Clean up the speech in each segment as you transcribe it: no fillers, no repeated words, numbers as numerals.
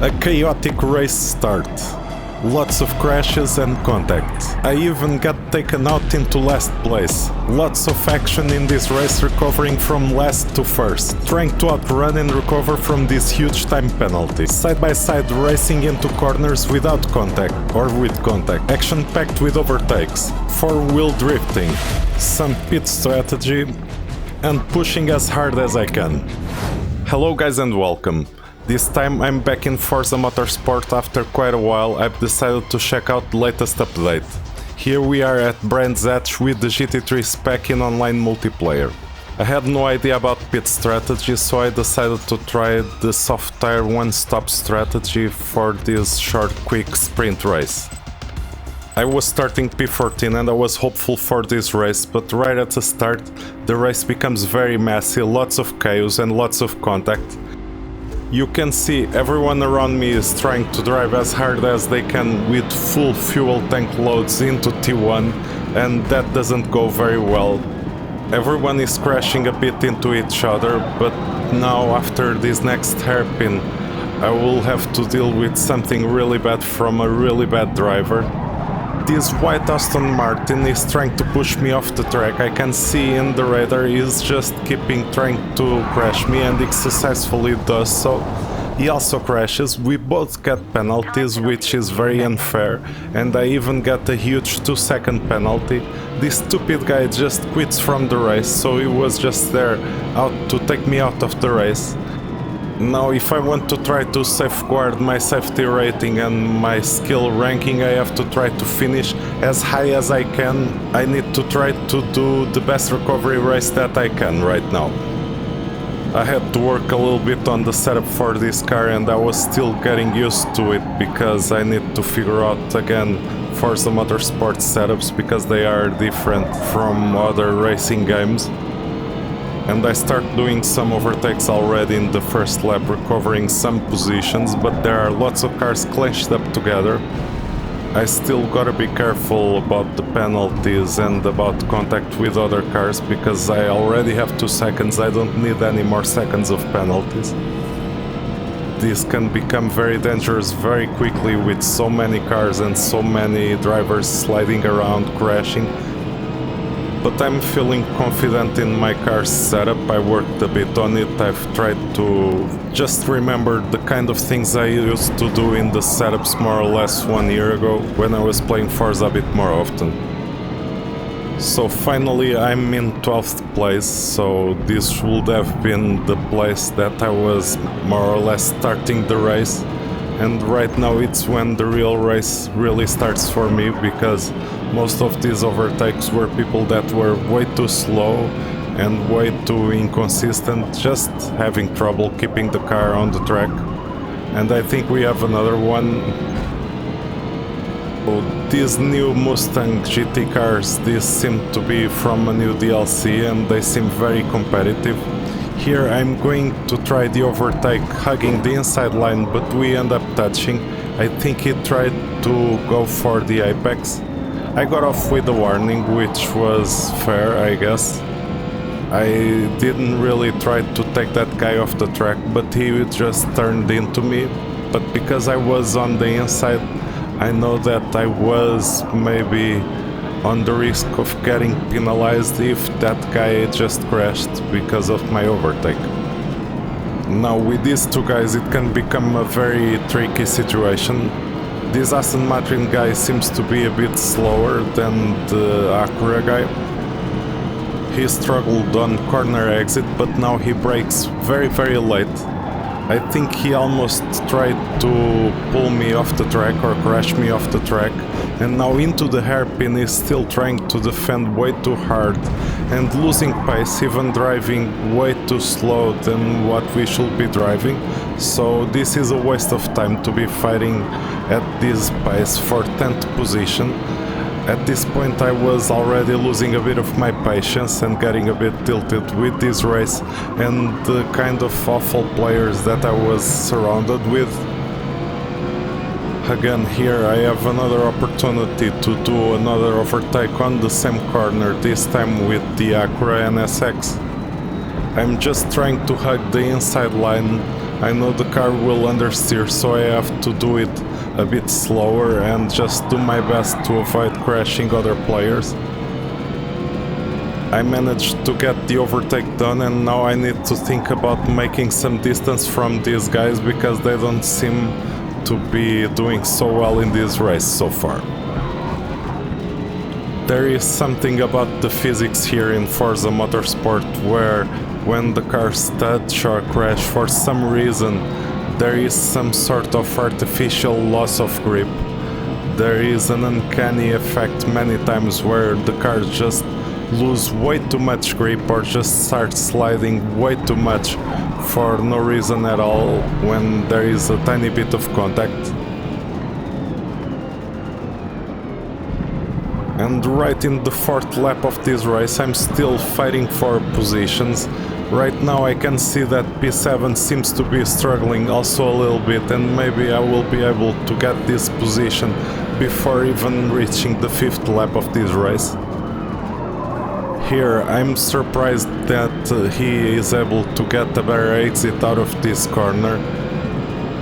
A chaotic race start. Lots of crashes and contact. I even got taken out into last place. Lots of action in this race, recovering from last to first. Trying to outrun and recover from this huge time penalty. Side by side racing into corners without contact or with contact. Action packed with overtakes. Four-wheel drifting. Some pit strategy and pushing as hard as I can. Hello guys and welcome. This time I'm back in Forza Motorsport. After quite a while I've decided to check out the latest update. Here we are at Brands Hatch with the GT3 Spec in online multiplayer. I had no idea about pit strategy, so I decided to try the soft tire one-stop strategy for this short quick sprint race. I was starting P14 and I was hopeful for this race, but right at the start the race becomes very messy, lots of chaos and lots of contact. You can see everyone around me is trying to drive as hard as they can with full fuel tank loads into T1, and that doesn't go very well. Everyone is crashing a bit into each other, but now after this next hairpin I will have to deal with something really bad from a really bad driver. This white Aston Martin is trying to push me off the track. I can see in the radar he's just trying to crash me, and he successfully does so. He also crashes. We both get penalties, which is very unfair, and I even got a huge 2-second penalty. This stupid guy just quits from the race, so he was just there out to take me out of the race. Now if I want to try to safeguard my safety rating and my skill ranking, I have to try to finish as high as I can. I need to try to do the best recovery race that I can right now. I had to work a little bit on the setup for this car, and I was still getting used to it because I need to figure out again Forza Motorsport setups because they are different from other racing games. And I start doing some overtakes already in the first lap, recovering some positions, but there are lots of cars clashed up together. I still gotta be careful about the penalties and about contact with other cars, because I already have 2 seconds, I don't need any more seconds of penalties. This can become very dangerous very quickly with so many cars and so many drivers sliding around, crashing. But I'm feeling confident in my car's setup. I worked a bit on it. I've tried to just remember the kind of things I used to do in the setups more or less 1 year ago when I was playing Forza a bit more often. So finally I'm in 12th place, so this would have been the place that I was more or less starting the race. And right now it's when the real race really starts for me, because most of these overtakes were people that were way too slow and way too inconsistent, just having trouble keeping the car on the track. And I think we have another one. Oh, these new Mustang GT cars, these seem to be from a new DLC and they seem very competitive. Here I'm going to try the overtake hugging the inside line, but we end up touching. I think he tried to go for the apex. I got off with a warning, which was fair, I guess. I didn't really try to take that guy off the track, but he just turned into me. But because I was on the inside, I know that I was maybe on the risk of getting penalized if that guy just crashed because of my overtake. Now with these two guys it can become a very tricky situation. This Aston Martin guy seems to be a bit slower than the Acura guy. He struggled on corner exit, but now he brakes very late. I think he almost tried to pull me off the track or crash me off the track, and now into the hairpin is still trying to defend way too hard and losing pace, even driving way too slow than what we should be driving. So this is a waste of time to be fighting at this pace for 10th position. At this point I was already losing a bit of my patience and getting a bit tilted with this race and the kind of awful players that I was surrounded with. Again, here I have another opportunity to do another overtake on the same corner, this time with the Acura NSX. I'm just trying to hug the inside line I know the car will understeer, so I have to do it a bit slower and just do my best to avoid crashing other players. I managed to get the overtake done, and now I need to think about making some distance from these guys because they don't seem to be doing so well in this race so far. There is something about the physics here in Forza Motorsport where when the cars touch or crash, for some reason there is some sort of artificial loss of grip. There is an uncanny effect many times where the cars just lose way too much grip or just start sliding way too much for no reason at all when there is a tiny bit of contact. And right in the 4th lap of this race I'm still fighting for positions. Right now I can see that P7 seems to be struggling also a little bit, and maybe I will be able to get this position before even reaching the 5th lap of this race. Here I'm surprised that he is able to get a better exit out of this corner.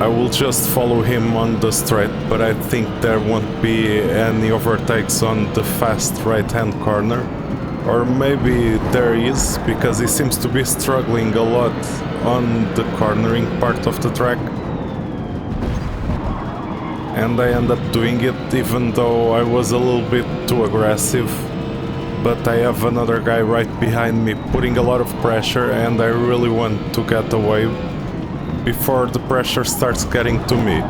I will just follow him on the straight, but I think there won't be any overtakes on the fast right-hand corner. Or maybe there is, because he seems to be struggling a lot on the cornering part of the track. And I end up doing it even though I was a little bit too aggressive. But I have another guy right behind me putting a lot of pressure, and I really want to get away before the pressure starts getting to me.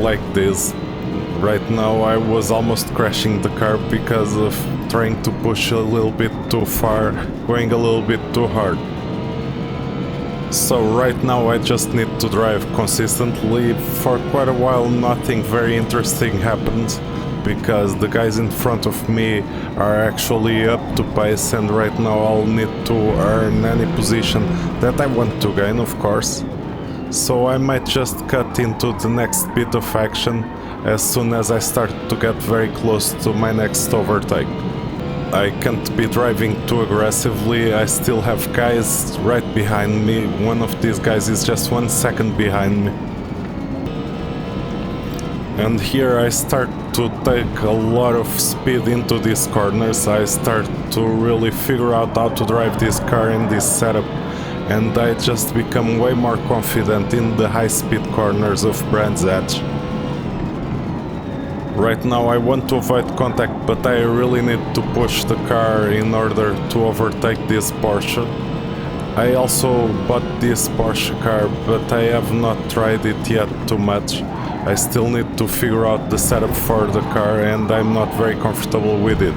Like this. Right now I was almost crashing the car because of trying to push a little bit too far, going a little bit too hard. So right now I just need to drive consistently. For quite a while nothing very interesting happened, because the guys in front of me are actually up to pace, and right now I'll need to earn any position that I want to gain, of course. So I might just cut into the next bit of action as soon as I start to get very close to my next overtake. I can't be driving too aggressively, I still have guys right behind me. One of these guys is just 1 second behind me. And here I start to take a lot of speed into these corners. I start to really figure out how to drive this car in this setup, and I just become way more confident in the high-speed corners of Brands Hatch. Right now I want to avoid contact, but I really need to push the car in order to overtake this Porsche. I also bought this Porsche car, but I have not tried it yet too much. I still need to figure out the setup for the car, and I'm not very comfortable with it.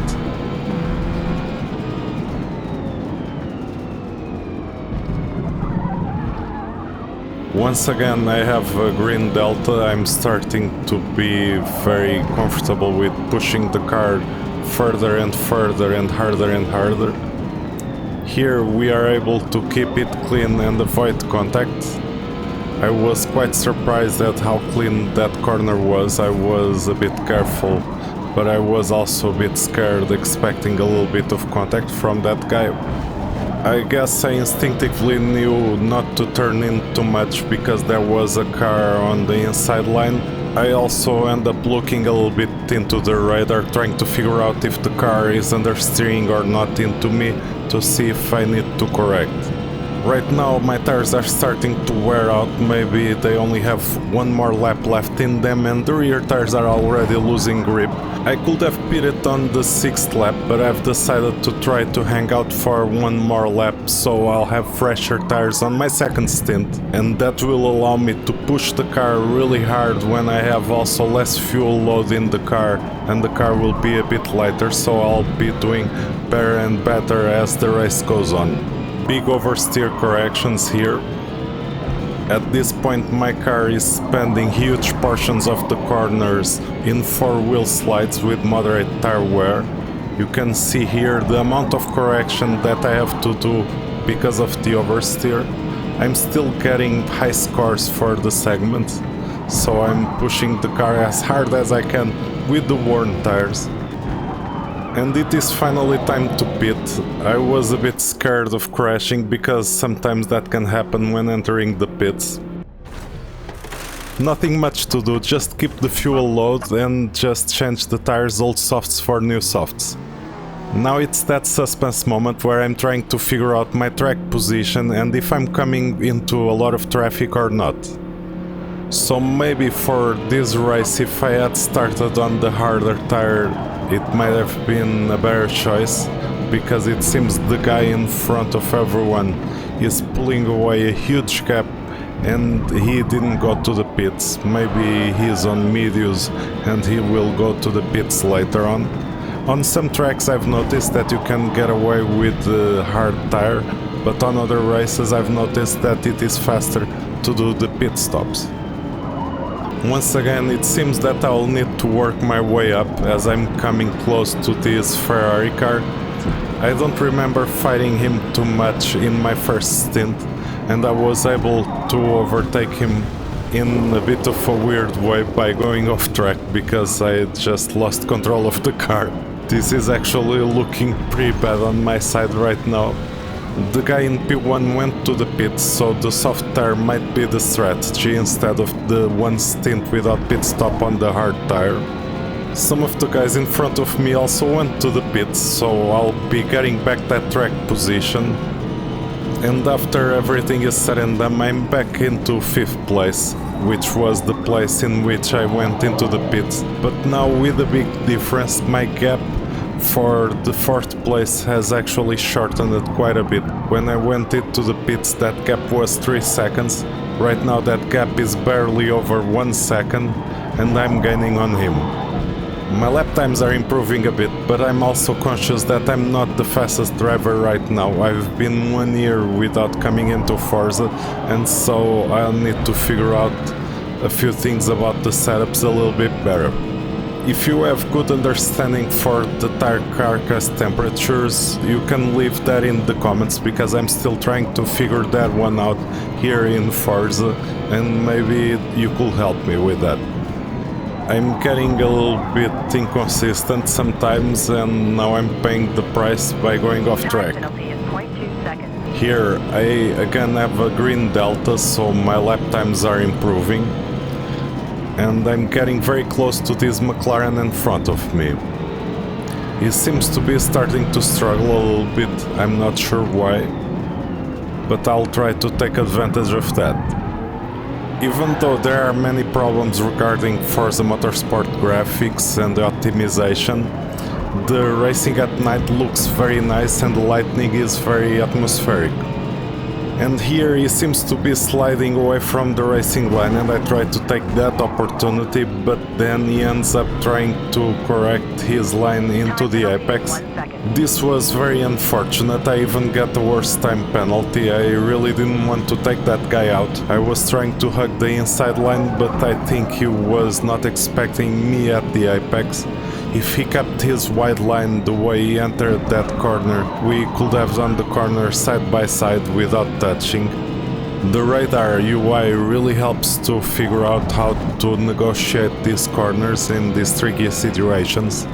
Once again I have a green delta. I'm starting to be very comfortable with pushing the car further and further and harder. Here we are able to keep it clean and avoid contact. I was quite surprised at how clean that corner was. I was a bit careful, but I was also a bit scared, expecting a little bit of contact from that guy. I guess I instinctively knew not to turn in too much because there was a car on the inside line. I also end up looking a little bit into the radar, trying to figure out if the car is understeering or not into me, to see if I need to correct. Right now my tires are starting to wear out. Maybe they only have 1 more lap left in them, and the rear tires are already losing grip. I could have pitted on the 6th lap, but I've decided to try to hang out for 1 more lap, so I'll have fresher tires on my 2nd stint, and that will allow me to push the car really hard when I have also less fuel load in the car, and the car will be a bit lighter, so I'll be doing better and better as the race goes on. Big oversteer corrections here. At this point my car is spending huge portions of the corners in 4-wheel slides with moderate tire wear. You can see here the amount of correction that I have to do because of the oversteer. I'm still getting high scores for the segment, so I'm pushing the car as hard as I can with the worn tires. And it is finally time to pit. I was a bit scared of crashing because sometimes that can happen when entering the pits. Nothing much to do, just keep the fuel low and just change the tires old softs for new softs. Now it's that suspense moment where I'm trying to figure out my track position and if I'm coming into a lot of traffic or not. So maybe for this race, if I had started on the harder tire, it might have been a better choice, because it seems the guy in front of everyone is pulling away a huge gap and he didn't go to the pits. Maybe he's on mediums and he will go to the pits later on. On some tracks I've noticed that you can get away with the hard tire, but on other races I've noticed that it is faster to do the pit stops. Once again, it seems that I'll need to work my way up as I'm coming close to this Ferrari car. I don't remember fighting him too much in my first stint, and I was able to overtake him in a bit of a weird way by going off track because I just lost control of the car. This is actually looking pretty bad on my side right now. The guy in P1 went to the pits, so the soft tire might be the strategy instead of the one stint without pit stop on the hard tire. Some of the guys in front of me also went to the pits, so I'll be getting back that track position. And after everything is said and done, I'm back into 5th place, which was the place in which I went into the pits. But now with a big difference, my gap for the 4th place has actually shortened it quite a bit. When I went into the pits, that gap was 3 seconds. Right now that gap is barely over 1 second and I'm gaining on him. My lap times are improving a bit, but I'm also conscious that I'm not the fastest driver right now. I've been 1 year without coming into Forza, and so I'll need to figure out a few things about the setups a little bit better. If you have good understanding for the tire carcass temperatures, you can leave that in the comments, because I'm still trying to figure that one out here in Forza, and maybe you could help me with that. I'm getting a little bit inconsistent sometimes, and now I'm paying the price by going off track. Here I again have a green delta, so my lap times are improving. And I'm getting very close to this McLaren in front of me. He seems to be starting to struggle a little bit, I'm not sure why, but I'll try to take advantage of that. Even though there are many problems regarding Forza Motorsport graphics and optimization, the racing at night looks very nice and the lighting is very atmospheric. And here he seems to be sliding away from the racing line, and I try to take that opportunity, but then he ends up trying to correct his line into the apex. This was very unfortunate. I even got a worst time penalty. I really didn't want to take that guy out. I was trying to hug the inside line, but I think he was not expecting me at the apex. If he kept his wide line the way he entered that corner, we could have done the corner side by side without touching. The radar UI really helps to figure out how to negotiate these corners in these tricky situations.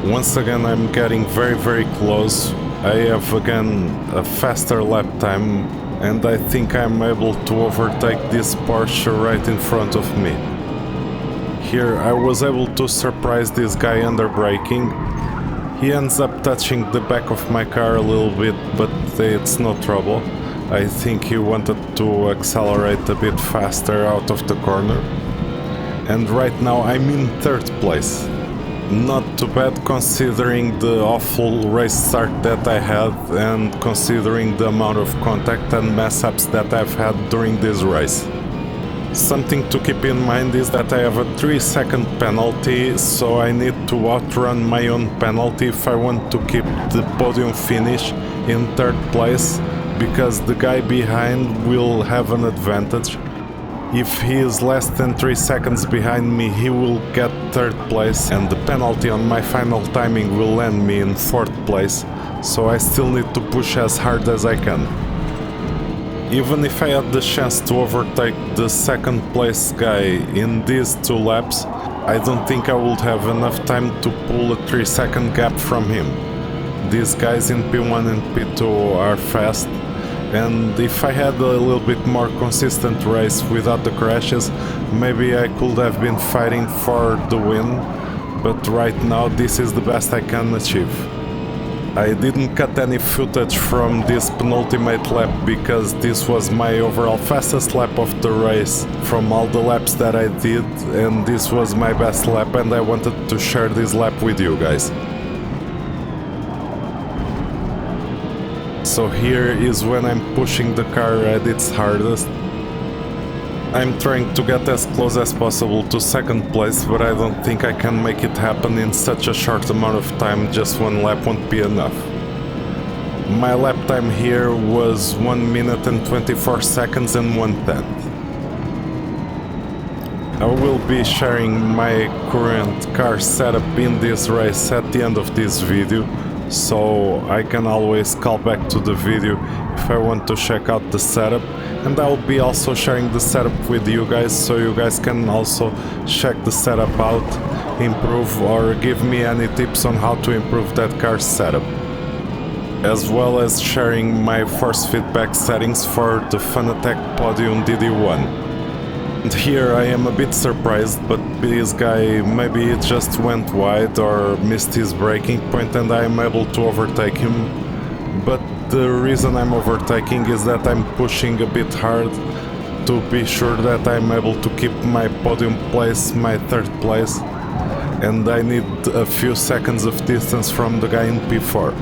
Once again I'm getting very close. I have again a faster lap time, and I think I'm able to overtake this Porsche right in front of me. Here I was able to surprise this guy under braking. He ends up touching the back of my car a little bit, but it's no trouble. I think he wanted to accelerate a bit faster out of the corner. And right now I'm in 3rd place. Not too bad considering the awful race start that I had and considering the amount of contact and mess-ups that I've had during this race. Something to keep in mind is that I have a 3-second penalty, so I need to outrun my own penalty if I want to keep the podium finish in 3rd place, because the guy behind will have an advantage. If he is less than 3 seconds behind me, he will get 3rd place, and the penalty on my final timing will land me in 4th place, so I still need to push as hard as I can. Even if I had the chance to overtake the 2nd place guy in these 2 laps, I don't think I would have enough time to pull a 3-second gap from him. These guys in P1 and P2 are fast, and if I had a little bit more consistent race without the crashes, maybe I could have been fighting for the win, but right now this is the best I can achieve. I didn't cut any footage from this penultimate lap because this was my overall fastest lap of the race from all the laps that I did, and this was my best lap, and I wanted to share this lap with you guys. So here is when I'm pushing the car at its hardest. I'm trying to get as close as possible to 2nd place, but I don't think I can make it happen in such a short amount of time. Just 1 lap won't be enough. My lap time here was 1 minute and 24 seconds and 1/10. I will be sharing my current car setup in this race at the end of this video, so I can always call back to the video if I want to check out the setup, and I'll be also sharing the setup with you guys, so you guys can also check the setup out, improve, or give me any tips on how to improve that car setup, as well as sharing my force feedback settings for the Fanatec Podium DD1. And here I am a bit surprised, but this guy maybe it just went wide or missed his braking point and I am able to overtake him. But the reason I'm overtaking is that I'm pushing a bit hard to be sure that I'm able to keep my podium place, my 3rd place, and I need a few seconds of distance from the guy in P4.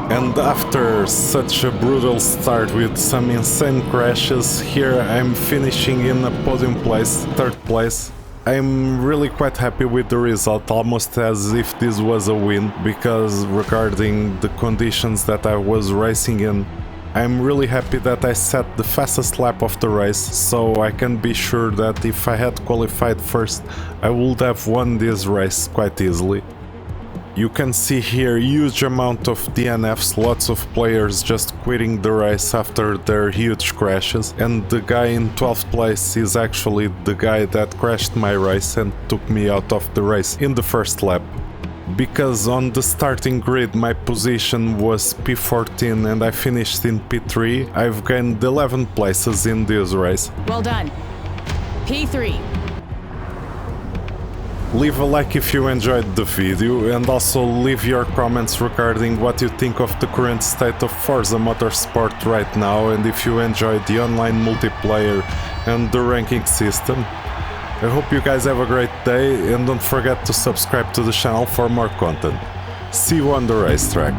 And after such a brutal start with some insane crashes, here I'm finishing in a podium place, 3rd place. I'm really quite happy with the result, almost as if this was a win, because regarding the conditions that I was racing in, I'm really happy that I set the fastest lap of the race, so I can be sure that if I had qualified first, I would have won this race quite easily. You can see here huge amount of DNFs, lots of players just quitting the race after their huge crashes, and the guy in 12th place is actually the guy that crashed my race and took me out of the race in the 1st lap. Because on the starting grid my position was P14 and I finished in P3, I've gained 11 places in this race. Well done. P3. Leave a like if you enjoyed the video, and also leave your comments regarding what you think of the current state of Forza Motorsport right now, and if you enjoyed the online multiplayer and the ranking system. I hope you guys have a great day, and don't forget to subscribe to the channel for more content. See you on the racetrack.